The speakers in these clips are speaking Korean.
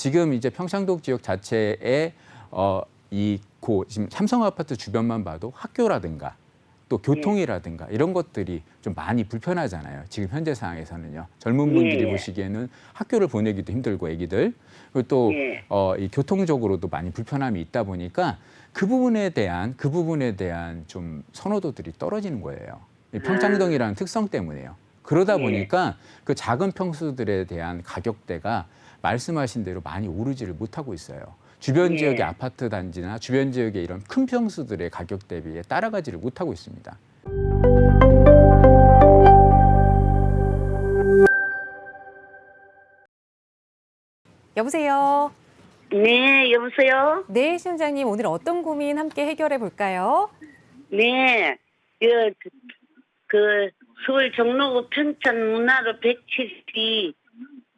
지금 이제 평창동 지역 자체에 지금 삼성 아파트 주변만 봐도 학교라든가 또 교통이라든가 이런 것들이 좀 많이 불편하잖아요. 지금 현재 상황에서는요. 젊은 분들이 보시기에는 학교를 보내기도 힘들고 애기들 그리고 또 이 교통적으로도 많이 불편함이 있다 보니까 그 부분에 대한 좀 선호도들이 떨어지는 거예요. 이 평창동이라는 특성 때문에요. 그러다 보니까 그 작은 평수들에 대한 가격대가 말씀하신 대로 많이 오르지를 못하고 있어요. 주변 지역의 아파트 단지나 주변 지역의 이런 큰 평수들의 가격 대비에 따라가지를 못하고 있습니다. 여보세요. 네, 여보세요? 네, 시청자님 오늘 어떤 고민 함께 해결해 볼까요? 네, 서울 종로구 평창 문화로 107기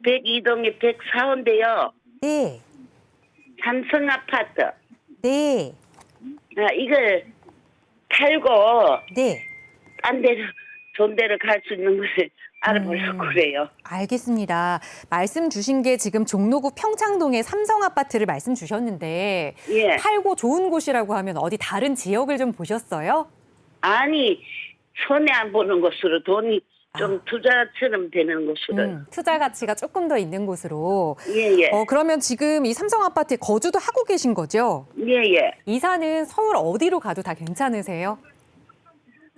102동의 104호인데요. 네. 삼성 아파트. 네. 이걸 팔고 네. 딴 데로 좋은 데로 갈 수 있는 것을 알아보려고 그래요. 알겠습니다. 말씀 주신 게 지금 종로구 평창동의 삼성 아파트를 말씀 주셨는데 예. 팔고 좋은 곳이라고 하면 어디 다른 지역을 좀 보셨어요? 아니, 손해 안 보는 곳으로 돈이 좀 투자처럼 되는 곳으로. 투자 가치가 조금 더 있는 곳으로. 예. 그러면 지금 이 삼성 아파트에 거주도 하고 계신 거죠? 예. 이사는 서울 어디로 가도 다 괜찮으세요?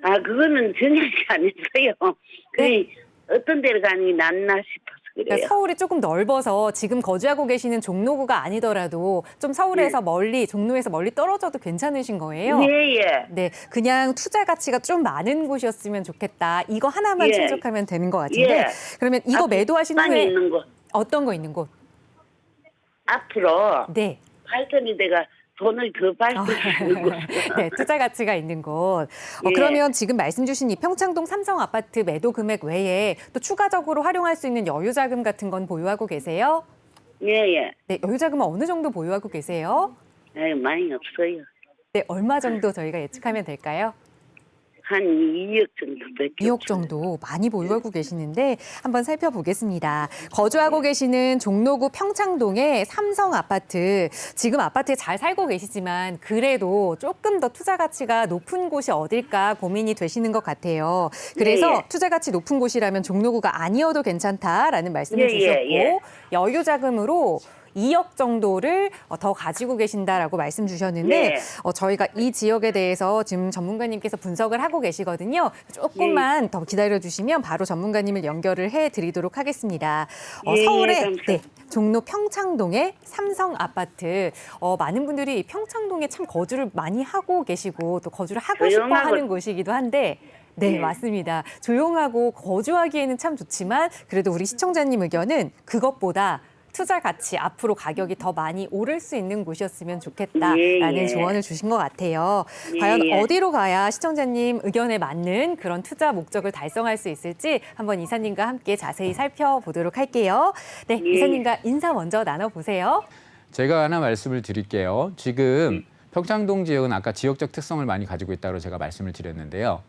그거는 정하지 않았어요. 네. 어떤 데로 가는 게 낫나 싶어서 그래요. 그러니까 서울이 조금 넓어서 지금 거주하고 계시는 종로구가 아니더라도 좀 서울에서 멀리, 종로에서 멀리 떨어져도 괜찮으신 거예요? 예. 네, 그냥 투자 가치가 좀 많은 곳이었으면 좋겠다. 이거 하나만 충족하면 되는 것 같은데. 그러면 이거 매도하신 후에 있는 곳. 어떤 거 있는 곳? 앞으로 네. 발전이 내가 돈을 더 벌 수 있는 곳. 네, 투자 가치가 있는 곳. 그러면 지금 말씀 주신 이 평창동 삼성 아파트 매도 금액 외에 또 추가적으로 활용할 수 있는 여유 자금 같은 건 보유하고 계세요? 예. 네, 여유 자금은 어느 정도 보유하고 계세요? 많이 없어요. 네, 얼마 정도 저희가 예측하면 될까요? 한 2억 정도밖에 2억 정도 많이 보유하고 계시는데 한번 살펴보겠습니다. 거주하고 계시는 종로구 평창동의 삼성 아파트. 지금 아파트에 잘 살고 계시지만 그래도 조금 더 투자 가치가 높은 곳이 어딜까 고민이 되시는 것 같아요. 그래서 투자 가치 높은 곳이라면 종로구가 아니어도 괜찮다라는 말씀을 주셨고 여유 자금으로 2억 정도를 더 가지고 계신다라고 말씀 주셨는데 저희가 이 지역에 대해서 지금 전문가님께서 분석을 하고 계시거든요. 조금만 더 기다려주시면 바로 전문가님을 연결을 해드리도록 하겠습니다. 서울의 종로 평창동의 삼성 아파트. 많은 분들이 평창동에 참 거주를 많이 하고 계시고 또 거주를 하고 싶어 하는 곳이기도 한데 네, 맞습니다. 조용하고 거주하기에는 참 좋지만 그래도 우리 시청자님 의견은 그것보다 투자 가치, 앞으로 가격이 더 많이 오를 수 있는 곳이었으면 좋겠다라는 조언을 주신 것 같아요. 과연 어디로 가야 시청자님 의견에 맞는 그런 투자 목적을 달성할 수 있을지 한번 이사님과 함께 자세히 살펴보도록 할게요. 네, 이사님과 인사 먼저 나눠보세요. 제가 하나 말씀을 드릴게요. 지금 평창동 지역은 아까 지역적 특성을 많이 가지고 있다고 제가 말씀을 드렸는데요.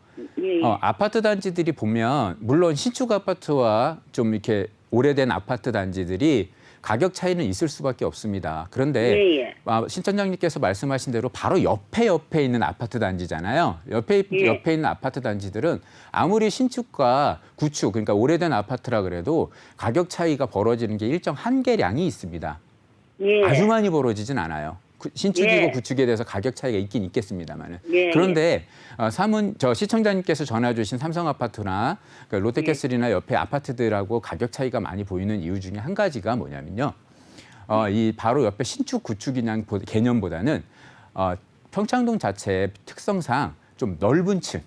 아파트 단지들이 보면 물론 신축 아파트와 좀 이렇게 오래된 아파트 단지들이 가격 차이는 있을 수밖에 없습니다. 그런데 신청자님께서 말씀하신 대로 바로 옆에 있는 아파트 단지잖아요. 옆에 있는 아파트 단지들은 아무리 신축과 구축, 그러니까 오래된 아파트라 그래도 가격 차이가 벌어지는 게 일정 한계량이 있습니다. 아주 많이 벌어지진 않아요. 신축이고 구축에 대해서 가격 차이가 있긴 있겠습니다만은. 그런데 저 시청자님께서 전화 주신 삼성 아파트나 롯데캐슬이나 옆에 아파트들하고 가격 차이가 많이 보이는 이유 중에 한 가지가 뭐냐면요. 이 바로 옆에 신축 구축이냐 개념보다는 평창동 자체의 특성상 좀 넓은 층.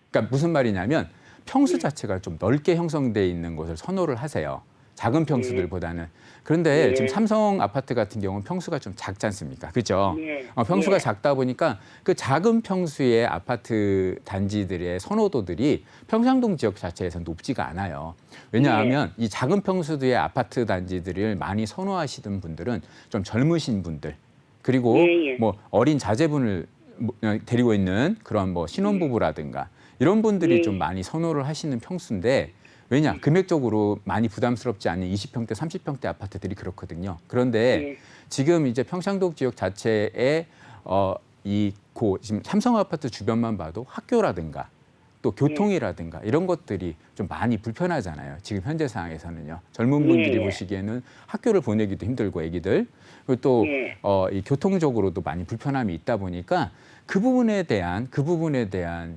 그러니까 무슨 말이냐면 평수 자체가 좀 넓게 형성돼 있는 곳을 선호를 하세요. 작은 평수들보다는. 그런데 지금 삼성 아파트 같은 경우는 평수가 좀 작지 않습니까? 그렇죠? 평수가 작다 보니까 그 작은 평수의 아파트 단지들의 선호도들이 평창동 지역 자체에서 높지가 않아요. 왜냐하면 이 작은 평수의 아파트 단지들을 많이 선호하시던 분들은 좀 젊으신 분들 그리고 뭐 어린 자제분을 데리고 있는 그런 뭐 신혼부부라든가 이런 분들이 좀 많이 선호를 하시는 평수인데 왜냐? 금액적으로 많이 부담스럽지 않은 20평대, 30평대 아파트들이 그렇거든요. 그런데 네. 지금 이제 평창동 지역 자체에 지금 삼성 아파트 주변만 봐도 학교라든가 또 교통이라든가 이런 것들이 좀 많이 불편하잖아요. 지금 현재 상황에서는요. 젊은 분들이 예. 보시기에는 학교를 보내기도 힘들고 애기들 그리고 또 예. 이 교통적으로도 많이 불편함이 있다 보니까 그 부분에 대한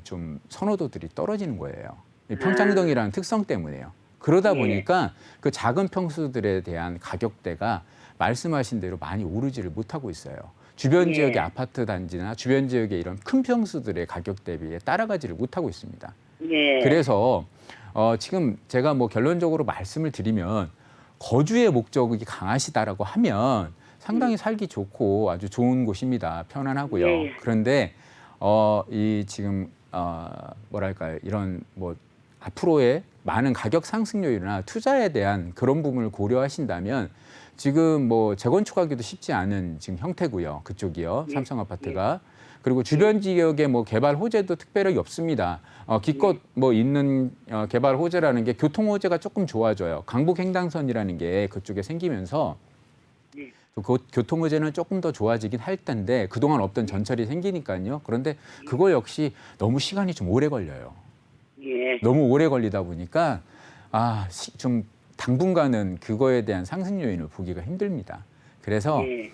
좀 선호도들이 떨어지는 거예요. 이 평창동이라는 특성 때문에요. 그러다 예. 보니까 그 작은 평수들에 대한 가격대가 말씀하신 대로 많이 오르지를 못하고 있어요. 주변 예. 지역의 아파트 단지나 주변 지역의 이런 큰 평수들의 가격 대비에 따라가지를 못하고 있습니다. 예. 그래서 지금 제가 뭐 결론적으로 말씀을 드리면 거주의 목적이 강하시다라고 하면 상당히 살기 좋고 아주 좋은 곳입니다. 편안하고요. 예. 그런데 이 지금 뭐랄까요, 이런 뭐 앞으로의 많은 가격 상승 요인이나 투자에 대한 그런 부분을 고려하신다면 지금 뭐 재건축하기도 쉽지 않은 지금 형태고요. 그쪽이요. 예. 삼성 아파트가. 그리고 주변 지역에 뭐 개발 호재도 특별하게 없습니다. 기껏 뭐 있는 개발 호재라는 게 교통 호재가 조금 좋아져요. 강북 횡단선이라는 게 그쪽에 생기면서 네. 그 교통 호재는 조금 더 좋아지긴 할 텐데 그동안 없던 전철이 생기니까요. 그런데 그거 역시 너무 시간이 좀 오래 걸려요. 예. 너무 오래 걸리다 보니까 좀 당분간은 그거에 대한 상승 요인을 보기가 힘듭니다. 그래서 예.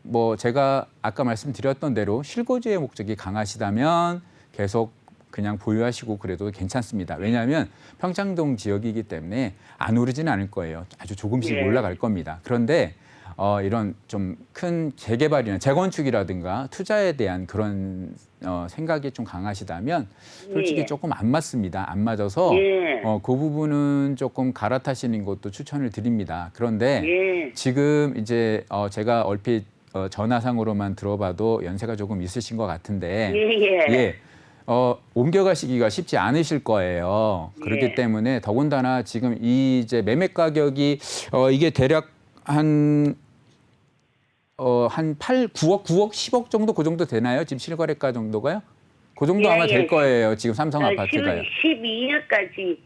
뭐 제가 아까 말씀드렸던 대로 실거주의 목적이 강하시다면 계속 그냥 보유하시고 그래도 괜찮습니다. 왜냐하면 평창동 지역이기 때문에 안 오르지는 않을 거예요. 아주 조금씩 예. 올라갈 겁니다. 그런데 이런 좀 큰 재개발이나 재건축이라든가 투자에 대한 그런 생각이 좀 강하시다면 솔직히 예. 조금 안 맞습니다. 안 맞아서 예. 그 부분은 조금 갈아타시는 것도 추천을 드립니다. 그런데 예. 지금 이제 제가 얼핏 전화상으로만 들어봐도 연세가 조금 있으신 것 같은데 예. 옮겨가시기가 쉽지 않으실 거예요. 그렇기 예. 때문에 더군다나 지금 이 이제 매매 가격이 이게 대략 한 9억, 10억 정도 그 정도 되나요? 지금 실거래가 정도가요? 그 정도 예, 아마 예. 될 거예요. 지금 삼성 아파트가요. 12년까지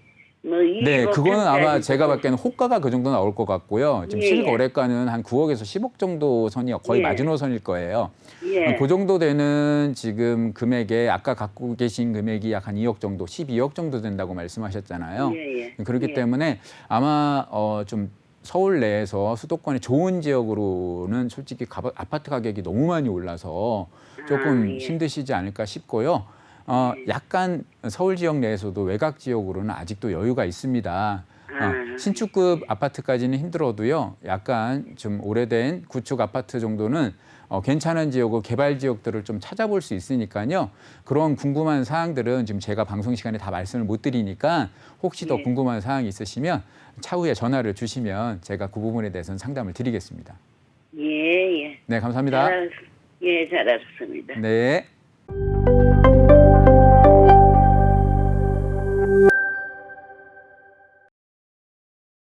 뭐 네, 그거는 아마 25평짜리 제가 봤기에는 호가가 그 정도 나올 것 같고요. 지금 예, 실거래가는 한 9억에서 10억 정도 선이 거의 예. 마지노선일 거예요. 예. 그 정도 되는 지금 금액에 아까 갖고 계신 금액이 약 한 2억 정도, 12억 정도 된다고 말씀하셨잖아요. 예, 예. 그렇기 예. 때문에 아마 좀 서울 내에서 수도권의 좋은 지역으로는 솔직히 아파트 가격이 너무 많이 올라서 조금 예. 힘드시지 않을까 싶고요. 약간 서울 지역 내에서도 외곽 지역으로는 아직도 여유가 있습니다. 신축급 아파트까지는 힘들어도요. 약간 좀 오래된 구축 아파트 정도는 괜찮은 지역고 개발 지역들을 좀 찾아볼 수 있으니까요. 그런 궁금한 사항들은 지금 제가 방송 시간에 다 말씀을 못 드리니까 혹시 더 예. 궁금한 사항이 있으시면 차후에 전화를 주시면 제가 그 부분에 대해서는 상담을 드리겠습니다. 예. 네, 감사합니다. 잘 알았습니다. 네.